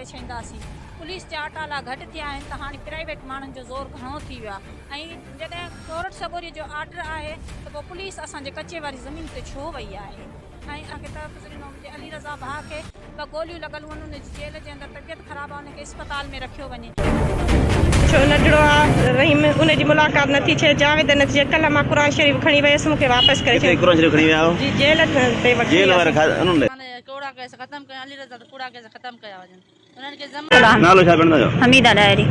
करे छॾींदासीं। पुलिस जा अटाला घटि थिया आहिनि त हाणे प्राइवेट माण्हुनि जो ज़ोर घणो थी वियो आहे। ऐं जॾहिं कोर्ट सबूरी जो ऑर्डर आहे त पोइ पुलिस असांजे कचे वारी ज़मीन ते छो वई आहे। ऐं अॻे तरफ़ मुंहिंजे अली रज़ा भाउ खे ॿ गोलियूं लॻल हुअनि, हुन जी जेल जे अंदरि तबियत ख़राबु आहे, हुनखे अस्पताल में रखियो वञे। छो नंढड़ो आहे रहीम, उनजी मुलाक़ात नथी थिए। जावेद नथी थिए। कल्ह मां क़ुरान शरीफ़ खणी वियसि, मूंखे वापसि करे छॾियो। क़ुरान शरीफ़ खणी विया हो? जी जेल ते वठी जेल वारा उन्होंने कूड़ा केस ख़त्म कया, अली रज़ा कूड़ा केस ख़त्म कया वञनि। उन्हनि खे नालो छा पढ़ंदा आहियो? हमीदा डायरी।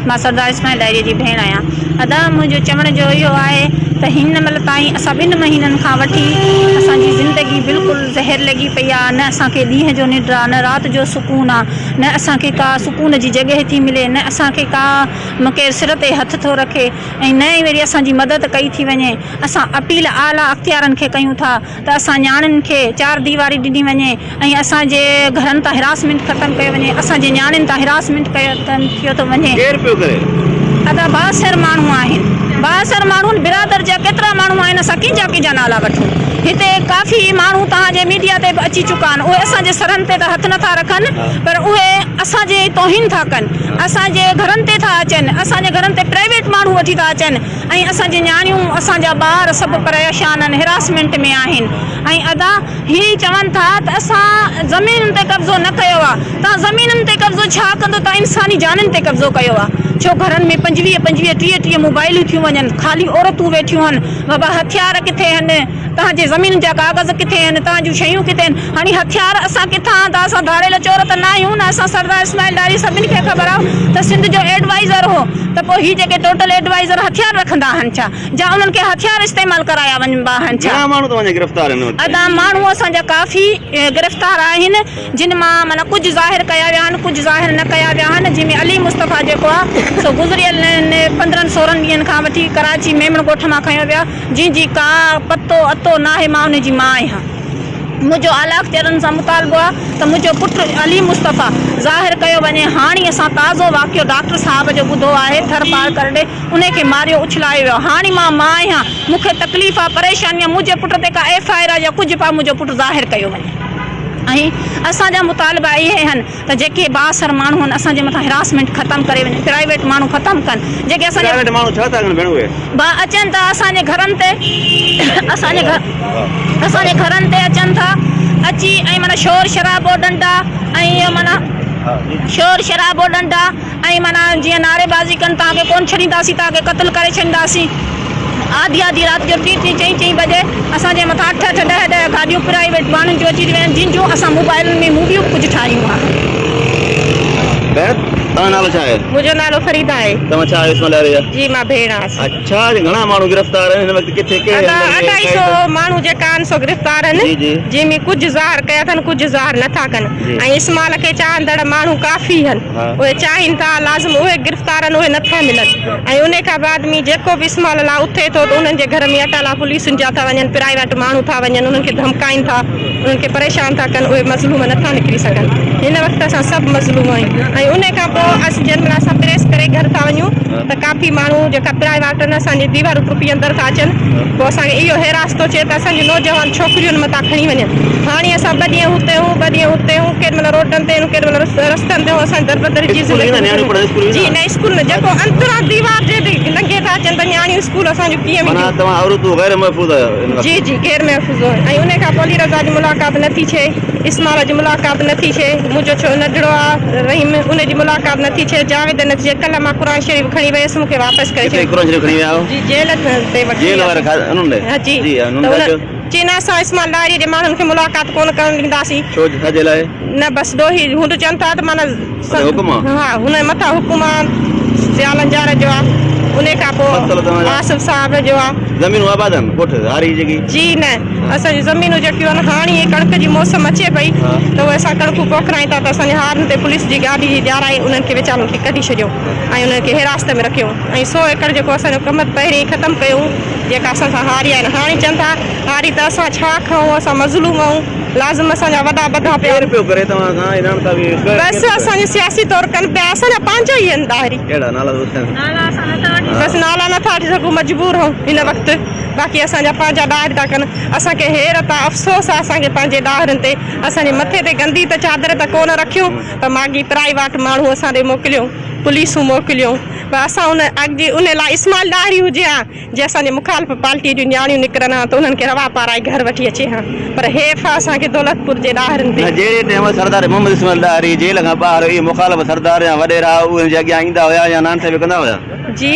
मां सरदार इस्माइल डायरी जी भेण आहियां। अदा मुंहिंजो चवण जो इहो आहे त हिन महिल ताईं असां 2 महीननि खां वठी असांजी ज़िंदगी बिल्कुलु ज़हर लॻी पई आहे। न असांखे ॾींहं जो निंड आहे, न राति जो सुकून आहे, न असांखे का सुकून जी जॻह थी मिले, न असांखे का केरु सिर ते हथ थो रखे, ऐं न ई वरी असांजी मदद कई थी वञे। असां अपील आला अख़्तियारनि खे कयूं था त असां न्याणियुनि खे 4 दीवारी ॾिनी वञे ऐं असांजे घरनि तां हिरासमेंट ख़तमु कयो वञे, असांजे न्याणियुनि तां हिरासमेंट थियो थो वञे। अदा 62 माण्हू आहिनि, 62 माण्हू बिरादर जा केतिरा माण्हू आहिनि, असां कंहिंजा नाला वठूं। हिते काफ़ी माण्हू तव्हांजे मीडिया ते बि अची चुका आहिनि, उहे असांजे सरनि ते त हथ नथा रखनि, पर उहे असांजे तौहीन था कनि, असांजे घरनि ते था अचनि, असांजे घरनि ते प्राइवेट माण्हू वठी था अचनि, ऐं असांजी न्याणियूं असांजा ॿार सभु परेशान आहिनि, हिरासमेंट में आहिनि। ऐं अदा हीअ चवनि था त असां ज़मीन ते कब्ज़ो न कयो आहे। तव्हां ज़मीननि ते कब्ज़ो छा कंदो, तव्हां इंसानी जाननि ते कब्ज़ो कयो आहे। छो घरनि में 25 30 मोबाइलूं थियूं वञनि, ख़ाली औरतूं वेठियूं आहिनि। बाबा हथियार किथे आहिनि, तव्हांजे ज़मीन जा कागज़ किथे आहिनि, तव्हांजूं शयूं किथे आहिनि। हाणे हथियार असां किथां त असां धाड़ेल चोर त न आहियूं न। असां सरदार इस्माइल डायरी सभिनी खे ख़बर आहे त सिंध जो एडवाइज़र हो, त पोइ हीअ जेके टोटल एडवाइज़र हथियार रखंदा आहिनि छा, जा उन्हनि खे हथियार इस्तेमालु कराया वञिबा आहिनि छा? अदा माण्हू असांजा काफ़ी गिरफ़्तार आहिनि, जिन मां माना कुझु ज़ाहिर कया विया आहिनि, कुझु ज़ाहिर न कया विया आहिनि। जंहिंमें अली मुस्तफ़ा जेको आहे सो गुज़रियल 15-16 ॾींहंनि खां वठी कराची मेमण ॻोठ मां खयो विया, जंहिंजी का पतो अतो न आहे। मां हुनजी माउ आहियां। मुंहिंजो आला अख़्तियारनि सां मुतालबो आहे त मुंहिंजो पुटु अली मुस्तफ़ा ज़ाहिर कयो वञे। हाणे असां ताज़ो वाक़ियो डॉक्टर साहब जो ॿुधो आहे, थर पार करे उनखे मारियो उछलायो वियो। हाणे मां माउ आहियां, मूंखे तकलीफ़ आहे, परेशानी आहे, मुंहिंजे पुट ते का FIR आहे या कुझु पा मुंहिंजो पुटु ज़ाहिर कयो वञे। ऐं असांजा मुतालबा इहे आहिनि त जेके 62 माण्हू आहिनि असांजे मथां हिरासमेंट ख़तमु करे वञे, प्राइवेट माण्हू ख़तमु कनि। जेके असांजे माण्हू छा था कनि भेण? उहे अचनि था असांजे घरनि ते, असांजे घरनि ते अचनि था अची, ऐं माना शोर शराबो डंडा ऐं माना शोर शराबो डंडा ऐं माना जीअं नारेबाज़ी कनि, तव्हांखे कोन छॾींदासीं, तव्हांखे क़त्ल करे छॾींदासीं। आधी राति जो 3-4 बजे असांजे मथां 8-8 10-10 गाॾियूं प्राइवेट माण्हुनि जूं अची रहियूं आहिनि, जिन जूं असां मोबाइलनि में मूवियूं कुझु ठाहियूं आहे। तव्हां नालो छा आहे? मुंहिंजो नालो फरीदा आहे। तव्हां छा इस्माइल डायरी? जी मां भेण आहियां। अच्छा, घणा माण्हू गिरफ़्तार आहिनि हिन वक़्तु? किथे 250 माण्हू जेका आहिनि सो गिरफ़्तार आहिनि, जंहिंमें कुझु ज़ाहिर कया अथनि, कुझु ज़ाहिर नथा कनि। ऐं इस्माइल खे चाहींदड़ माण्हू काफ़ी आहिनि, उहे चाहिनि था लाज़िम उहे गिरफ़्तार आहिनि, उहे नथा मिलनि। ऐं उन खां बाद में जेको बि इस्माइल लाइ उथे थो त उन्हनि जे घर में अटाला पुलिसुनि जा था वञनि, प्राइवेट माण्हू था वञनि, उन्हनि खे धमकाइनि था, उन्हनि खे परेशान था कनि, उहे मज़लूम नथा निकिरी सघनि। हिन वक़्तु असां सभु मज़लूम आहियूं। ऐं उन खां पोइ जंहिं महिल असां प्रेस करे घर था वञूं त काफ़ी माण्हू जेका प्राइवेट आहिनि असांजी दीवारूं टुपी अंदरि था अचनि। पोइ असांखे इहो हैरास थो थिए त असांजी नौजवान छोकिरियुनि मथां खणी वञनि। हाणे असां 2 ॾींहं हुते हूं, 2 ॾींहं हुते हूं, केॾी महिल रोडनि ते हूं, केॾी महिल रस्तनि ते हूं, असांजी दरबदर जी ज़िंदगी। जी न स्कूल न, जेको अंतरा दीवार जे लंघे था अचनि त न्याणियूं स्कूल असांजूं कीअं जी जी गैर महफ़ूज़ हो। ऐं उन खां पोइ अली रज़ा जी मुलाक़ात नथी थिए, इस्माइल जी मुलाक़ात नथी थिए, मुंहिंजो छो नंढड़ो आहे रहीम, उनजी मुलाक़ात नथी थिए। जावेद नथी थिए। कल्ह मां क़ुरान शरीफ़ खणी वियसि, मूंखे वापसि करे छॾियो। जी जेल ते वठी चईं असां इस्माइल डायरी जे माण्हुनि खे मुलाक़ात कोन करणु ॾींदासीं। न बसि ॾोही हुन चवनि था त माना हा हुन मथां हुकुम आहे सियालनि जार जो आहे। उन खां पोइ आसिफ साहब जो आहे। ज़मीनूं आबाद आहिनि ॻोठ हारी जेकी? जी न, असांजी ज़मीनूं जेकियूं आहिनि हाणे कणिक जी मौसम अचे पई त उहे असां कणिकूं पोखरायूं था त असांजे हारनि ते पुलिस जी गाॾी ॾियाराई, उन्हनि खे वीचारनि खे कढी छॾियो ऐं उन्हनि खे हिरासत में रखियो। ऐं 100 एकड़ जेको असांजो कम पहिरीं ख़तमु कयूं, जेका असां सां हारी आहिनि। हाणे चवनि था हारी त असां छा खाऊं, असां मज़लूम आहियूं, लाज़िम असांजा वॾा ॿधा पिया बसि असांजी सियासी तौर कनि पिया। असांजा पंहिंजा ई आहिनि ॾाहिरी, बसि नाला नथा वठी सघूं, मजबूर आहियूं हिन वक़्तु। बाक़ी असांजा पंहिंजा ॾार था कनि असांखे हैरत आहे अफ़सोस आहे असांखे पंहिंजे ॾारनि ते असांजे मथे ते गंदी त चादर त कोन रखियूं पर माॻी प्राइवेट माण्हू असां ॾे मोकिलियूं पुलिसूं मोकिलियूं पर असां उन अॻिते उन लाइ इस्माइल ॾारी हुजे हा जे असांजे मुखालिफ़ पार्टी जूं न्याणियूं निकिरनि हा त उन्हनि खे रवा पाराए घर वठी अचे हा पर हेफ़ आहे असांखे दौलतपुर जे ॾारनि ते जहिड़े टाइम सरदार मोहम्मद इस्माइल ॾारी जेल खां ॿाहिरि इहे मुखालिफ़ सरदार या वॾेरा उहे अॻियां ईंदा हुया या नान साहिब कंदा हुया जी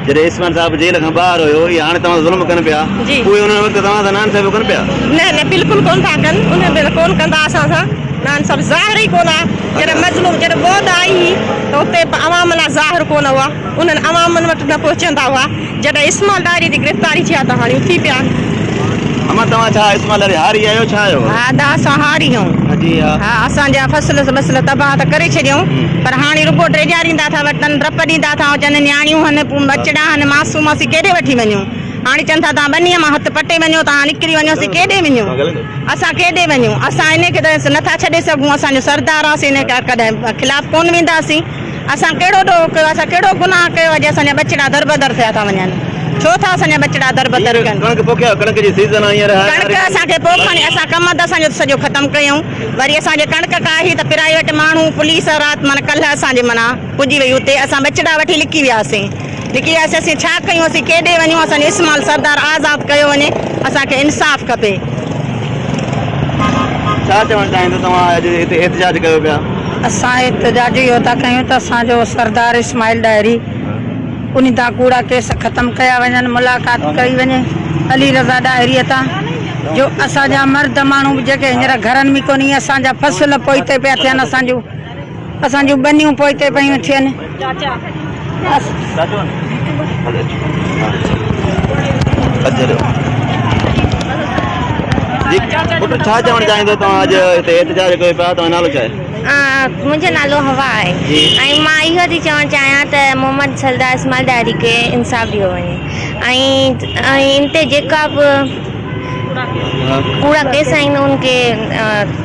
जॾहिं इस्माइल साहिब जेल खां ॿाहिरि हुयो इहे हाणे तव्हां ज़ुल्म कनि पिया जी। उहे उन वक़्तु तव्हां सां नान साहिब कनि पिया न बिल्कुलु कोन था कनि उन महिल कोन कंदा असां सां नान सभु ज़ाहिर ई कोन आहे जॾहिं मज़लूम जॾहिं बौध आई हुई त उते अवाम लाइ ज़ाहिर कोन हुआ उन्हनि अवामनि वटि न पहुचंदा हुआ जॾहिं इस्माइल ॾारी जी गिरफ़्तारी थी आहे त हाणे थी पिया अमा तव्हां छा इस्माइल ॾारी हारी आहियो छा आहियो हा असां हारी आहियूं जी हा हा असांजा फसल तबाह त करे छॾियूं पर हाणे रुगो ड्रेजारींदा था वठनि डप ॾींदा था चवनि न्याणियूं आहिनि बचड़ा आहिनि मासूम असीं केॾे वठी वञूं हाणे चवनि था तव्हां ॿनीअ मां हथु पटे वञो तव्हां निकिरी वञो असीं केॾे वञूं असां केॾे वञूं असां इन खे त नथा छॾे सघूं असांजो सरदार आहे इन खे कॾहिं ख़िलाफ़ु कोन वेंदासीं असां कहिड़ो ॾोह कयो असां कहिड़ो गुनाह कयो अॼु असांजा बचड़ा दरबदर थिया था वञनि छो था असांजा बचड़ा दरबदर कनि कणक पोखिया कणक जी सीज़न आहे हींअर कणक असांखे पोखनि असां कम त असांजो सॼो ख़तमु कयूं वरी असांजे कणक काही त प्राइवेट माण्हू पुलिस राति माना कल्ह असांजे माना पुॼी वई उते असां बचड़ा वठी लिकी वियासीं असीं छा कयूं असीं केॾे वञूं असांजो इस्माइल सरदार आज़ादु कयो वञे असांखे इंसाफ़ खपे छा चवणु चाहींदो तव्हां अॼु हिते एहतिजाज कयो पिया असां एहतिजाज इहो था कयूं त असांजो सरदार इस्माइल ॾारी उन तां कूड़ा केस ख़तमु कया वञनि मुलाक़ात कई वञे अली रज़ा ॾाहिरीअ तां जो असांजा मर्द माण्हू जेके हींअर घरनि में कोन्हे असांजा फसल पोइते पिया थियनि असांजूं ॿनियूं पोइते पियूं थियनि पुटु छा चवणु चाहींदो तव्हां अॼु हिते एहतिजाज कयो पिया तव्हां नालो छा आहे मुंहिंजो नालो हवा आहे ऐं मां इहो थी चवणु चाहियां त मोहम्मद सरदार इस्माइल ॾारी खे इंसाफ़ ॾियो वञे ऐं इन ते जेका बि कूड़ा केस आहिनि उनखे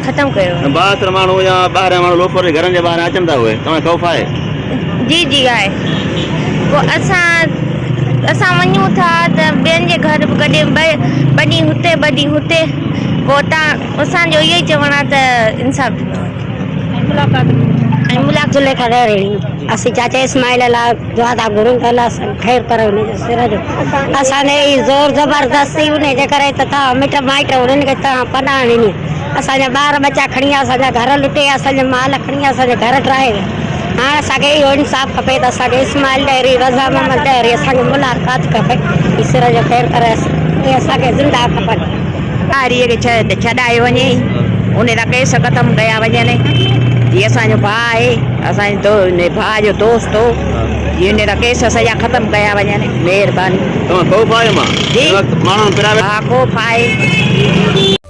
ख़तमु कयो ॿाहिरि माण्हू या ॿाहिरां माण्हू लोफर घरनि जे ॿाहिरां अचनि था उहे तव्हां ख़ौफ़ आहे जी आहे पोइ असां वञूं था त ॿियनि जे घर बि कॾहिं ॿ ॾींहं हुते ॿ ॾींहं हुते पोइ तव्हां असांजो इहो ई चवणु आहे त इंसाफ़ ॾियो मुलाक़ात जुलेखा ॾारी असीं चाचा इस्माइल लाइ दुआ था घुरूं त अलाह ख़ैरु करे हुनजे सिर जो असांजे ज़ोर ज़बरदस्ती उनजे करे त तव्हां मिट माइट उन्हनि खे तव्हां पनाह ॾिनी असांजा ॿार बचा खणी असांजा घर लुटे असांजा माल खणी असांजे घर ठाहे हाणे असांखे इहो इंसाफ़ खपे त असांखे इस्माइल ॾारी रज़ा मोहम्मद ॾारी असांखे मुलाक़ात खपे सिर जो ख़ैरु करे इहे असांखे ज़िंदा खपनि ॾारीअ खे छॾायो वञे उन जा केस ख़तमु कया वञनि जीअं असांजो भाउ आहे असांजे भाउ जो दोस्त हो जीअं इन जा केस सॼा ख़तमु कया वञनि महिरबानी तव्हां ख़ौफ़ आहे मां जी माण्हू हा ख़ौफ़ आहे